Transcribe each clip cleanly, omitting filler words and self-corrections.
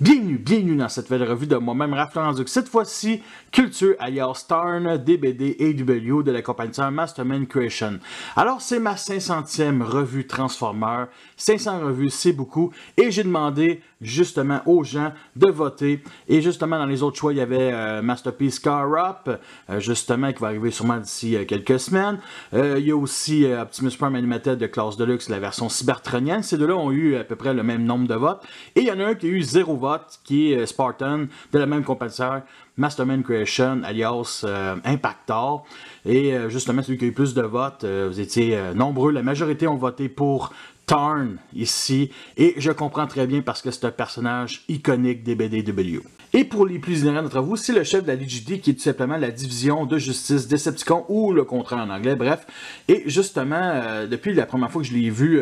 Bienvenue dans cette nouvelle revue de moi-même, Raph Laurent. Cette fois-ci, Culture alias Tarn, DBD AW de la compagnie Masterman Creation. Alors, c'est ma 500e revue Transformer. 500 revues, c'est beaucoup. Et j'ai demandé justement aux gens de voter. Et justement, dans les autres choix, il y avait Masterpiece Car Up, justement, qui va arriver sûrement d'ici quelques semaines. Il y a aussi Optimus Prime Animated de classe Deluxe, la version cybertronienne. Ces deux-là ont eu à peu près le même nombre de votes. Et il y en a un qui a eu 0 vote, qui est Spartan, de la même compétiteur, Masterman Creation, alias Impactor. Et justement, celui qui a eu plus de votes, vous étiez nombreux. La majorité ont voté pour Tarn ici. Et je comprends très bien parce que c'est un personnage iconique des BDW. Et pour les plus ignorants d'entre vous, c'est le chef de la LGD qui est tout simplement la division de justice Decepticon ou le contraire en anglais, bref. Et justement, depuis la première fois que je l'ai vu,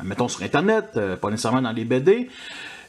mettons sur Internet, pas nécessairement dans les BD,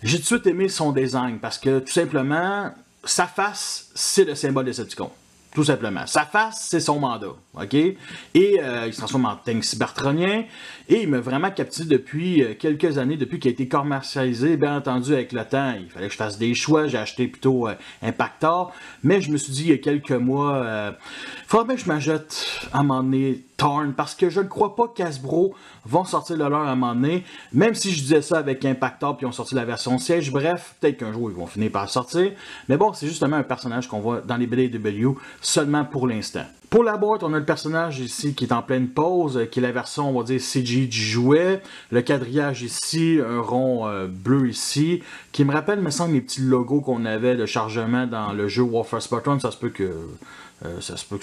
j'ai tout de suite aimé son design parce que tout simplement, sa face, c'est le symbole Decepticon. Tout simplement. Sa face, c'est son mandat. OK? Et il se transforme en tank cybertronien. Et il m'a vraiment captivé depuis quelques années, depuis qu'il a été commercialisé. Bien entendu, avec le temps, il fallait que je fasse des choix. J'ai acheté plutôt Impactor. Mais je me suis dit, il y a quelques mois, il faudrait bien que je m'achète à un moment donné Tarn. Parce que je ne crois pas qu'Hasbro vont sortir le leur à un moment donné. Même si je disais ça avec Impactor, puis ils ont sorti la version siège. Bref, peut-être qu'un jour, ils vont finir par sortir. Mais bon, c'est justement un personnage qu'on voit dans les BDW seulement pour l'instant. Pour la boîte, on a le personnage ici qui est en pleine pause, qui est la version, on va dire, CG du jouet. Le quadrillage ici, un rond bleu ici, qui me rappelle, me semble, les petits logos qu'on avait de chargement dans le jeu Warfare Spartan. Ça se peut que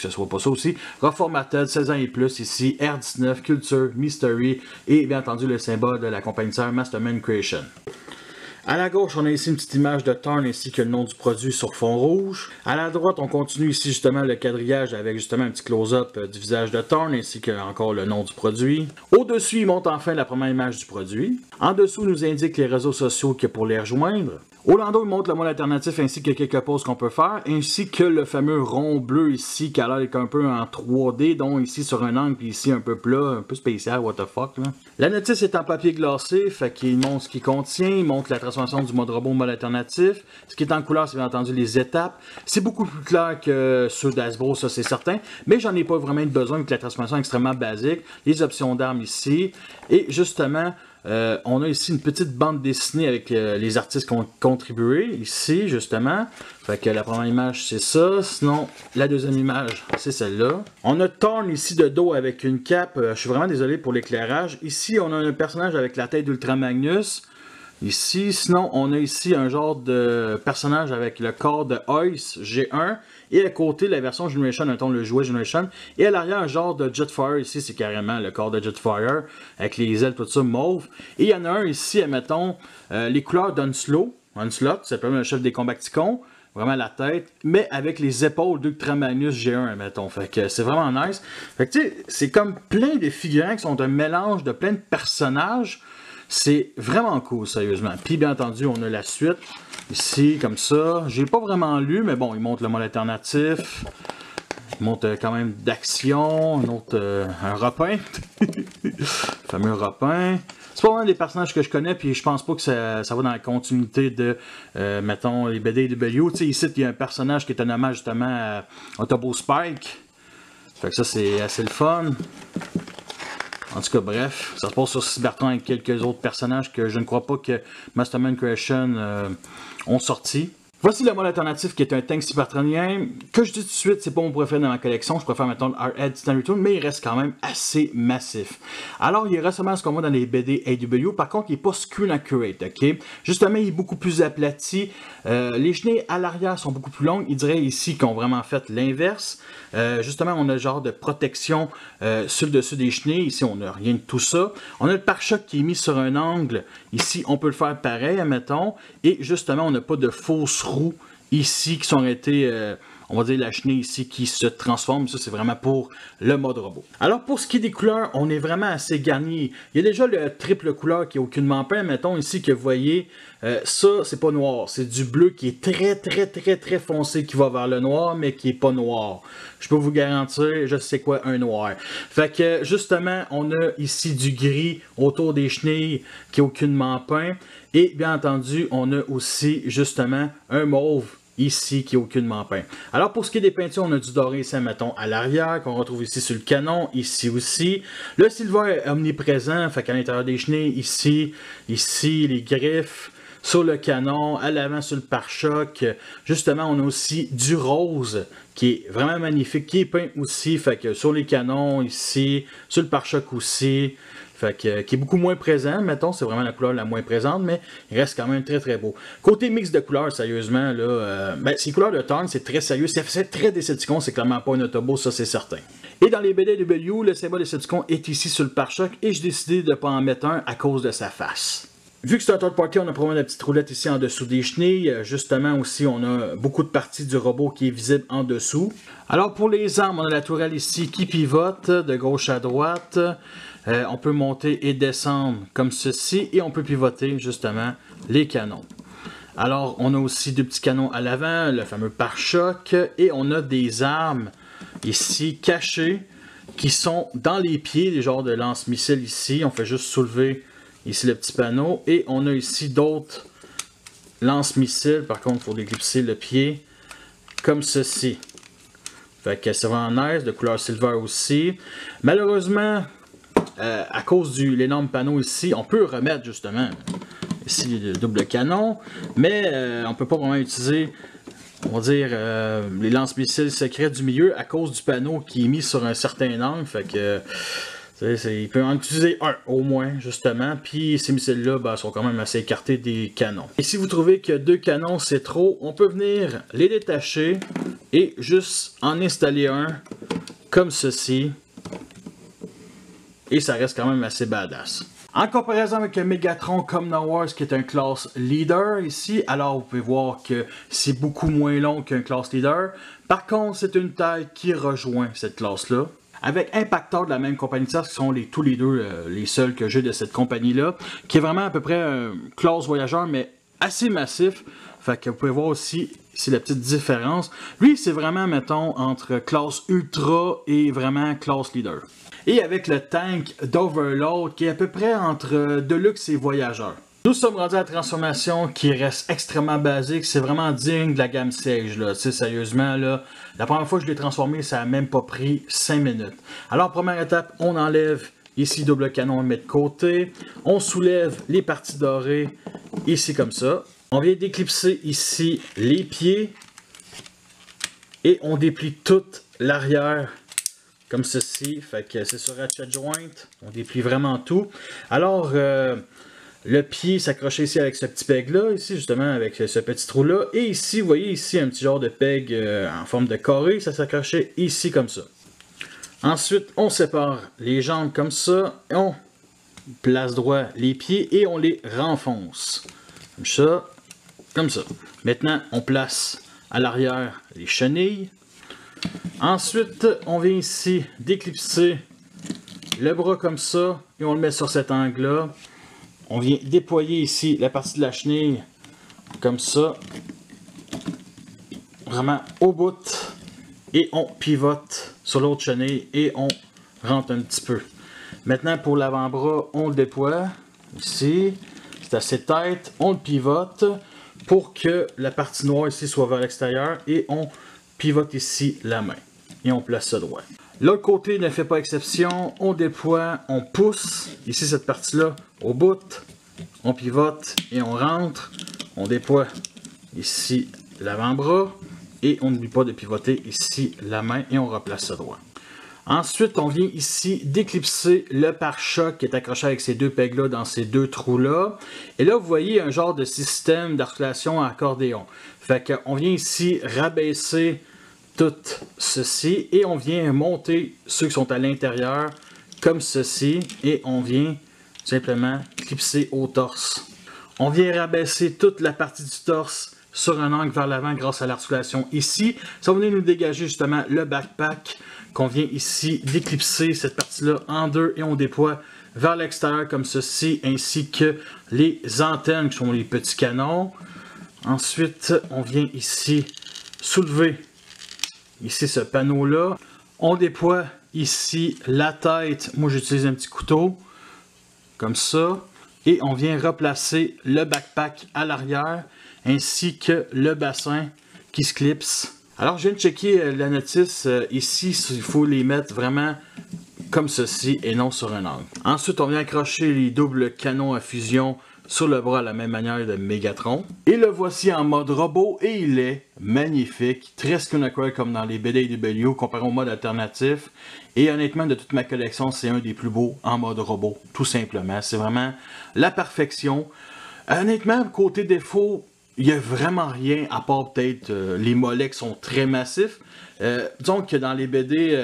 ce soit pas ça aussi. Reformated, 16 ans et plus ici, R19, Culture, Mystery et bien entendu le symbole de la compagnie Masterman Creation. À la gauche, on a ici une petite image de Tarn ainsi que le nom du produit sur fond rouge. À la droite, on continue ici justement le quadrillage avec justement un petit close-up du visage de Tarn ainsi que encore le nom du produit. Au-dessus, il montre enfin la première image du produit. En dessous, il nous indique les réseaux sociaux qu'il y a pour les rejoindre. Au landau, il montre le mode alternatif ainsi que quelques poses qu'on peut faire, ainsi que le fameux rond bleu ici qui a l'air d'être un peu en 3D, donc ici sur un angle, puis ici un peu plat, un peu spécial, what the fuck là. La notice est en papier glacé, fait qu'il montre ce qu'il contient, il montre la transformation du mode robot au mode alternatif. Ce qui est en couleur, c'est bien entendu les étapes. C'est beaucoup plus clair que ceux d'Hasbro, ça c'est certain, mais j'en ai pas vraiment besoin, vu que la transformation est extrêmement basique. Les options d'armes ici, et justement, on a ici une petite bande dessinée avec les artistes qui ont contribué, ici justement. Fait que la première image c'est ça, sinon la deuxième image c'est celle-là. On a Tarn ici de dos avec une cape, je suis vraiment désolé pour l'éclairage. Ici on a un personnage avec la tête d'Ultra Magnus. Ici, sinon, on a ici un genre de personnage avec le corps de Ice G1 et à côté la version Generation, mettons le jouet Generation, et à l'arrière un genre de Jetfire, ici c'est carrément le corps de Jetfire avec les ailes tout ça mauve, et il y en a un ici, admettons, les couleurs d'Onslaught, c'est simplement le chef des Combaticons, vraiment la tête, mais avec les épaules d'Ultra Magnus G1, mettons, fait que c'est vraiment nice, fait que tu sais, c'est comme plein de figurants qui sont un mélange de plein de personnages. C'est vraiment cool, sérieusement. Puis, bien entendu, on a la suite. Ici, comme ça. J'ai pas vraiment lu, mais bon, il montre le mode alternatif. Il montre quand même d'action. Un repin. Le fameux repin. C'est pas vraiment des personnages que je connais, puis je pense pas que ça va dans la continuité de, mettons, les BDW. Tu sais, ici, il y a un personnage qui est un hommage justement à Autobot Spike. Fait que ça, c'est assez le fun. En tout cas, bref, ça se passe sur Cybertron avec quelques autres personnages que je ne crois pas que Masterman Creation ont sorti. Voici le mode alternatif qui est un tank cybertronien. Que je dis tout de suite, c'est pas mon préféré dans ma collection. Je préfère maintenant le R-Head Titan Return, mais il reste quand même assez massif. Alors, il reste seulement ce qu'on voit dans les BD AW. Par contre, il n'est pas screen accurate, ok? Justement, il est beaucoup plus aplati. Les chenilles à l'arrière sont beaucoup plus longues. Il dirait ici qu'on a vraiment fait l'inverse. Justement, on a le genre de protection sur le dessus des chenilles. Ici, on n'a rien de tout ça. On a le pare-choc qui est mis sur un angle. Ici, on peut le faire pareil, admettons. Et justement, on n'a pas de fausses roues ici qui sont été on va dire la chenille ici qui se transforme. Ça, c'est vraiment pour le mode robot. Alors, pour ce qui est des couleurs, on est vraiment assez garni. Il y a déjà le triple couleur qui est aucunement peint. Mettons ici que vous voyez, ça, c'est pas noir. C'est du bleu qui est très foncé, qui va vers le noir, mais qui est pas noir. Je peux vous garantir, je sais quoi, un noir. Fait que, justement, on a ici du gris autour des chenilles qui est aucunement peint. Et, bien entendu, on a aussi, justement, un mauve ici qui est aucunement peint. Alors pour ce qui est des peintures, on a du doré ici, mettons, à l'arrière, qu'on retrouve ici sur le canon, ici aussi. Le silver est omniprésent, fait qu'à l'intérieur des chenilles, ici, les griffes, sur le canon, à l'avant sur le pare-choc. Justement, on a aussi du rose qui est vraiment magnifique, qui est peint aussi, fait que sur les canons, ici, sur le pare-choc aussi. Fait que, qui est beaucoup moins présent, mettons, c'est vraiment la couleur la moins présente, mais il reste quand même très beau. Côté mix de couleurs, sérieusement, là, ces couleurs de Tarn, c'est très sérieux, c'est très Decepticon, c'est clairement pas un Autobot, ça c'est certain. Et dans les BDW, le symbole Decepticon est ici sur le pare-choc, et j'ai décidé de ne pas en mettre un à cause de sa face. Vu que c'est un third party, on a probablement la petite roulette ici en dessous des chenilles. Justement aussi, on a beaucoup de parties du robot qui est visible en dessous. Alors pour les armes, on a la tourelle ici qui pivote de gauche à droite. On peut monter et descendre comme ceci et on peut pivoter justement les canons. Alors on a aussi deux petits canons à l'avant, le fameux pare-choc, et on a des armes ici cachées qui sont dans les pieds, des genres de lance-missiles ici. On fait juste soulever ici le petit panneau et on a ici d'autres lance-missiles. Par contre, il faut déclipser le pied comme ceci. Fait que c'est vraiment nice, de couleur silver aussi. Malheureusement, à cause de l'énorme panneau ici, on peut remettre justement ici le double canon, mais on ne peut pas vraiment utiliser, on va dire, les lance-missiles secrets du milieu à cause du panneau qui est mis sur un certain angle. Fait que il peut en utiliser un au moins, justement. Puis ces missiles-là sont quand même assez écartés des canons. Et si vous trouvez que deux canons c'est trop, on peut venir les détacher et juste en installer un comme ceci. Et ça reste quand même assez badass. En comparaison avec un Megatron comme Wars qui est un class leader ici, alors vous pouvez voir que c'est beaucoup moins long qu'un class leader. Par contre, c'est une taille qui rejoint cette classe-là. Avec Impactor de la même compagnie de qui sont tous les deux les seuls que j'ai de cette compagnie-là, qui est vraiment à peu près un classe voyageur, mais assez massif. Fait que vous pouvez voir aussi, c'est la petite différence. Lui, c'est vraiment, mettons, entre classe ultra et vraiment classe leader. Et avec le tank d'Overlord qui est à peu près entre Deluxe et Voyageur. Nous sommes rendus à la transformation qui reste extrêmement basique. C'est vraiment digne de la gamme Sage. Là. Sérieusement, là, la première fois que je l'ai transformé, ça n'a même pas pris 5 minutes. Alors, première étape, on enlève ici double canon, on le met de côté. On soulève les parties dorées ici comme ça. On vient déclipser ici les pieds. Et on déplie toute l'arrière comme ceci. Fait que c'est sur ratchet joint. On déplie vraiment tout. Alors, le pied s'accroche ici avec ce petit peg là, ici justement avec ce petit trou là. Et ici, vous voyez ici un petit genre de peg en forme de carré. Ça s'accrochait ici comme ça. Ensuite, on sépare les jambes comme ça. On place droit les pieds et on les renfonce. Comme ça. Comme ça. Maintenant, on place à l'arrière les chenilles. Ensuite, on vient ici déclipser le bras comme ça et on le met sur cet angle-là. On vient déployer ici la partie de la chenille comme ça, vraiment au bout, et on pivote sur l'autre chenille et on rentre un petit peu. Maintenant, pour l'avant-bras, on le déploie ici, c'est assez tête, on le pivote pour que la partie noire ici soit vers l'extérieur et on pivote ici la main et on place ça droit. L'autre côté ne fait pas exception, on déploie, on pousse ici cette partie-là au bout, on pivote et on rentre, on déploie ici l'avant-bras et on n'oublie pas de pivoter ici la main et on replace ça droit. Ensuite, on vient ici déclipser le pare-choc qui est accroché avec ces deux pegs-là dans ces deux trous-là. Et là, vous voyez un genre de système d'articulation à accordéon. Fait qu'on vient ici rabaisser tout ceci et on vient monter ceux qui sont à l'intérieur comme ceci et on vient simplement clipser au torse. On vient rabaisser toute la partie du torse sur un angle vers l'avant grâce à l'articulation ici. Ça va venir nous dégager justement le backpack qu'on vient ici d'éclipser cette partie-là en deux et on déploie vers l'extérieur comme ceci, ainsi que les antennes qui sont les petits canons. Ensuite, on vient ici soulever ici ce panneau-là. On déploie ici la tête. Moi, j'utilise un petit couteau comme ça. Et on vient replacer le backpack à l'arrière, ainsi que le bassin qui se clipse. Alors, je viens de checker la notice. Ici, il faut les mettre vraiment comme ceci et non sur un angle. Ensuite, on vient accrocher les doubles canons à fusion sur le bras à la même manière de Megatron. Et le voici en mode robot et il est magnifique. Très Skinner comme dans les BDW comparé au mode alternatif. Et honnêtement, de toute ma collection, c'est un des plus beaux en mode robot, tout simplement. C'est vraiment la perfection. Honnêtement, côté défaut, il n'y a vraiment rien à part peut-être les mollets qui sont très massifs. Disons que dans les BD,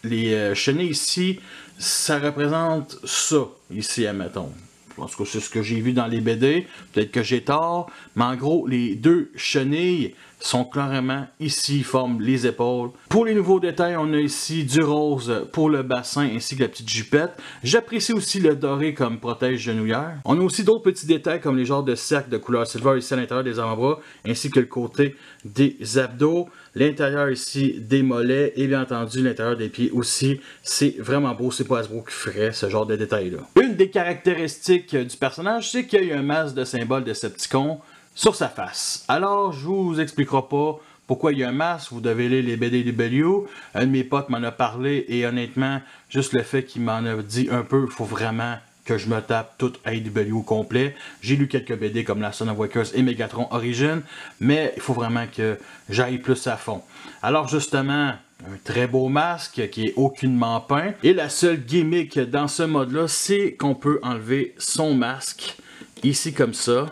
les chenets ici, ça représente ça, ici, admettons. En tout cas, c'est ce que j'ai vu dans les BD. Peut-être que j'ai tort. Mais en gros, les deux chenilles sont clairement ici, forment les épaules. Pour les nouveaux détails, on a ici du rose pour le bassin ainsi que la petite jupette. J'apprécie aussi le doré comme protège genouillère. On a aussi d'autres petits détails comme les genres de cercles de couleur silver ici à l'intérieur des avant-bras ainsi que le côté des abdos. L'intérieur ici des mollets et bien entendu l'intérieur des pieds aussi. C'est vraiment beau, c'est pas Hasbro qui ferait ce genre de détails-là. Une des caractéristiques du personnage, c'est qu'il y a un masque de symbole de Decepticon sur sa face. Alors, je vous expliquerai pas pourquoi il y a un masque, vous devez lire les BDW. Un de mes potes m'en a parlé et honnêtement, juste le fait qu'il m'en a dit un peu, il faut vraiment que je me tape tout AEW complet. J'ai lu quelques BD comme la Son of Wakers et Megatron Origin, mais il faut vraiment que j'aille plus à fond. Alors justement, un très beau masque qui est aucunement peint. Et la seule gimmick dans ce mode-là, c'est qu'on peut enlever son masque, ici comme ça,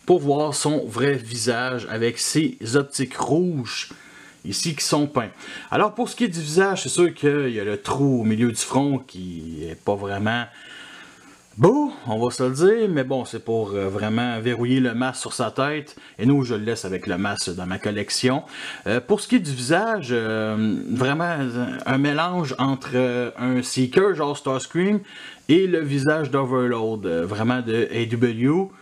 pour voir son vrai visage avec ses optiques rouges ici qui sont peints. Alors pour ce qui est du visage, c'est sûr qu'il y a le trou au milieu du front qui est pas vraiment beau, on va se le dire, mais bon, c'est pour vraiment verrouiller le masque sur sa tête, et nous, je le laisse avec le masque dans ma collection. Pour ce qui est du visage, vraiment un mélange entre un Seeker, genre Starscream, et le visage d'Overload, vraiment de AEW.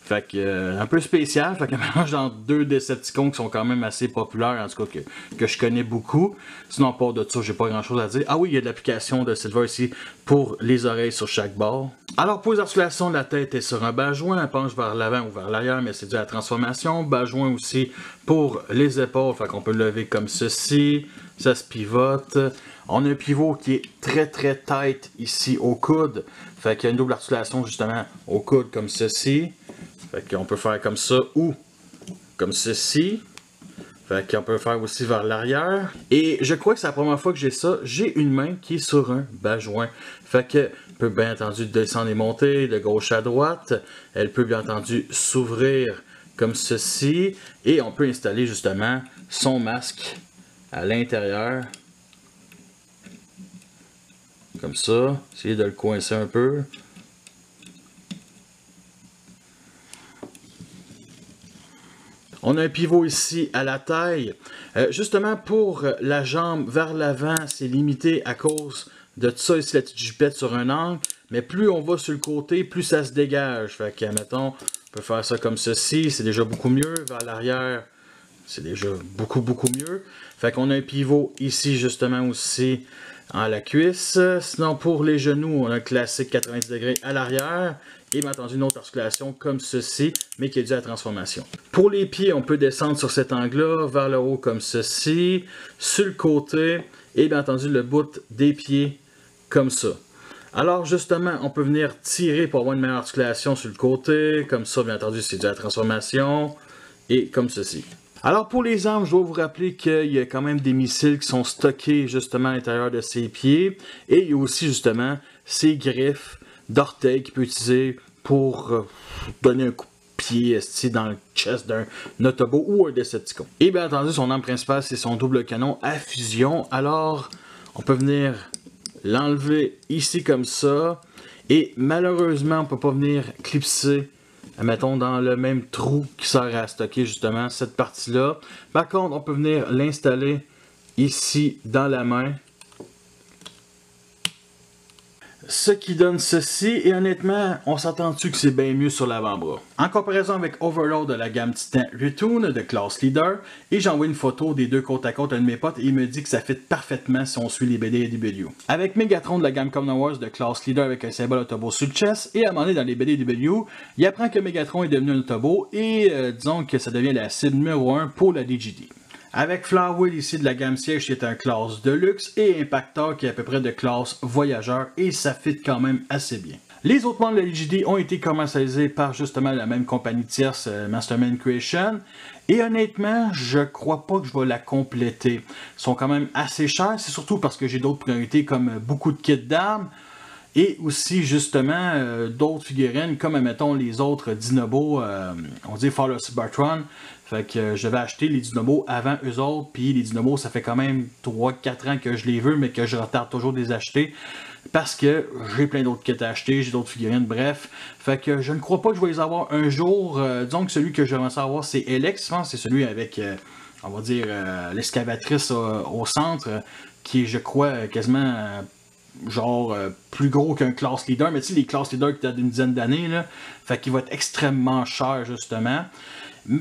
Fait que, un peu spécial, fait qu'un mélange entre deux Decepticons qui sont quand même assez populaires, en tout cas que je connais beaucoup. Sinon, à part de ça, j'ai pas grand chose à dire. Ah oui, il y a de l'application de Silver ici pour les oreilles sur chaque bord. Alors, pour les articulations, la tête est sur un bas joint, elle penche vers l'avant ou vers l'arrière, mais c'est dû à la transformation. Bas joint aussi pour les épaules, fait qu'on peut le lever comme ceci, ça se pivote. On a un pivot qui est très tight ici au coude, fait qu'il y a une double articulation justement au coude comme ceci. Fait qu'on peut faire comme ça ou comme ceci. Fait qu'on peut faire aussi vers l'arrière. Et je crois que c'est la première fois que j'ai ça. J'ai une main qui est sur un bas joint. Fait que peut bien entendu descendre et monter de gauche à droite. Elle peut bien entendu s'ouvrir comme ceci. Et on peut installer justement son masque à l'intérieur. Comme ça. Essayer de le coincer un peu. On a un pivot ici à la taille. Justement pour la jambe vers l'avant, c'est limité à cause de ça ici, la petite jupette sur un angle. Mais plus on va sur le côté, plus ça se dégage. Fait que, mettons, on peut faire ça comme ceci, c'est déjà beaucoup mieux. Vers l'arrière, c'est déjà beaucoup mieux. Fait qu'on a un pivot ici justement aussi en la cuisse. Sinon pour les genoux, on a un classique 90 degrés à l'arrière. Et bien entendu une autre articulation comme ceci, mais qui est due à la transformation. Pour les pieds, on peut descendre sur cet angle-là, vers le haut comme ceci, sur le côté, et bien entendu le bout des pieds comme ça. Alors justement, on peut venir tirer pour avoir une meilleure articulation sur le côté, comme ça, bien entendu, c'est dû à la transformation, et comme ceci. Alors pour les armes, je dois vous rappeler qu'il y a quand même des missiles qui sont stockés justement à l'intérieur de ses pieds, et il y a aussi justement ses griffes d'orteil qu'il peut utiliser pour donner un coup de pied dans le chest d'un Autobot ou un Decepticon. Et bien entendu, son arme principale, c'est son double canon à fusion. Alors, on peut venir l'enlever ici comme ça. Et malheureusement, on ne peut pas venir clipser mettons dans le même trou qui sert à stocker justement cette partie-là. Par contre, on peut venir l'installer ici dans la main. Ce qui donne ceci, et honnêtement, on s'entend-tu que c'est bien mieux sur l'avant-bras. En comparaison avec Overlord de la gamme Titan Retune de Class Leader, et j'ai envoyé une photo des deux côte à côte à un de mes potes et il me dit que ça fit parfaitement si on suit les BD AEW. Avec Megatron de la gamme Common Wars de Class Leader avec un symbole Autobot sur le chest, et à un moment donné dans les BD AEW, il apprend que Megatron est devenu un Autobot et disons que ça devient la cible numéro 1 pour la DGD. Avec Flowerwheel ici de la gamme Siege qui est un classe de luxe et Impactor qui est à peu près de classe voyageur et ça fit quand même assez bien. Les autres membres de la DGD ont été commercialisés par justement la même compagnie tierce Masterman Creation et honnêtement je crois pas que je vais la compléter. Ils sont quand même assez chers, c'est surtout parce que j'ai d'autres priorités comme beaucoup de kits d'armes. Et aussi, justement, d'autres figurines, comme, mettons, les autres Dinobos, on dit Fall of Cybertron. Fait que je vais acheter les Dinobos avant eux autres. Puis les Dinobos, ça fait quand même 3-4 ans que je les veux, mais que je retarde toujours de les acheter. Parce que j'ai plein d'autres kits à acheter, j'ai d'autres figurines, bref. Fait que je ne crois pas que je vais les avoir un jour. Disons que celui que je vais savoir, c'est Elex. Je pense que c'est celui avec, on va dire, l'excavatrice au centre, qui est, je crois, quasiment... genre plus gros qu'un class leader, mais tu sais les class leaders qui datent d'une dizaine d'années, là, fait qu'il va être extrêmement cher justement.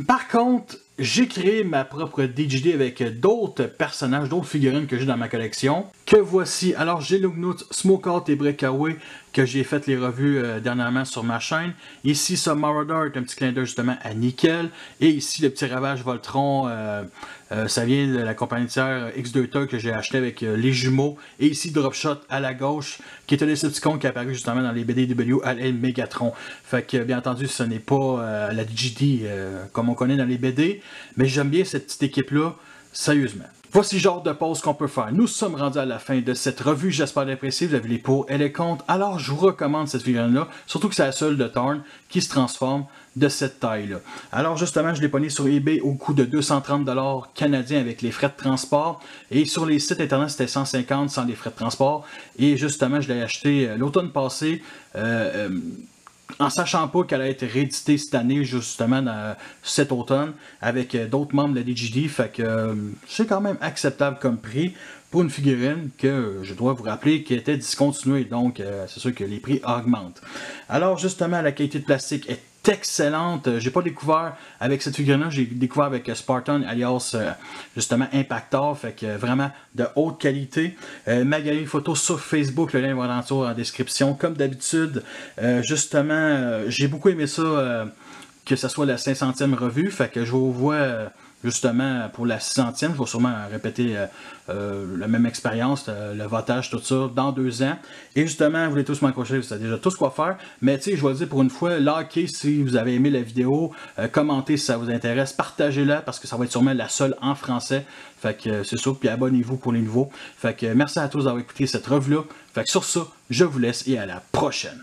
Par contre, j'ai créé ma propre DGD avec d'autres personnages, d'autres figurines que j'ai dans ma collection. Que voici. Alors j'ai Lugnut, Smokeout et Breakaway que j'ai fait les revues dernièrement sur ma chaîne. Ici, ce Marauder est un petit clin d'œil justement à Nickel. Et ici, le petit Ravage Voltron, ça vient de la compagnie tiers X2 que j'ai acheté avec les jumeaux. Et ici, Dropshot à la gauche, qui est un Decepticon qui est apparu justement dans les BDW à l'aile Megatron. Fait que, bien entendu, ce n'est pas la DGD comme on connaît dans les BD. Mais j'aime bien cette petite équipe-là, sérieusement. Voici le genre de pause qu'on peut faire. Nous sommes rendus à la fin de cette revue. J'espère l'apprécier. Vous avez les pour et les contre. Alors, je vous recommande cette figurine-là. Surtout que c'est la seule de Tarn qui se transforme de cette taille-là. Alors, justement, je l'ai pogné sur eBay au coût de 230 $ canadiens avec les frais de transport. Et sur les sites internet, c'était 150 sans les frais de transport. Et justement, je l'ai acheté l'automne passé. En sachant pas qu'elle a été rééditée cette année, justement, cet automne, avec d'autres membres de la DGD, fait que c'est quand même acceptable comme prix pour une figurine que, je dois vous rappeler, qui était discontinuée, donc c'est sûr que les prix augmentent. Alors, justement, la qualité de plastique est excellente. J'ai pas découvert avec cette figurine-là, j'ai découvert avec Spartan alias justement Impactor, fait que vraiment de haute qualité. Ma galerie photo sur Facebook, le lien va en description. Comme d'habitude, justement, j'ai beaucoup aimé ça, que ce soit la 500e revue, fait que je vous vois justement pour la 600e, je vais sûrement répéter la même expérience, le votage, tout ça, dans 2 ans. Et justement, vous voulez tous m'accrocher, vous savez déjà tout ce quoi faire. Mais tu sais, je vais le dire pour une fois, likez si vous avez aimé la vidéo, commentez si ça vous intéresse, partagez-la parce que ça va être sûrement la seule en français. Fait que c'est ça, puis abonnez-vous pour les nouveaux. Fait que merci à tous d'avoir écouté cette revue-là. Fait que sur ça, je vous laisse et à la prochaine.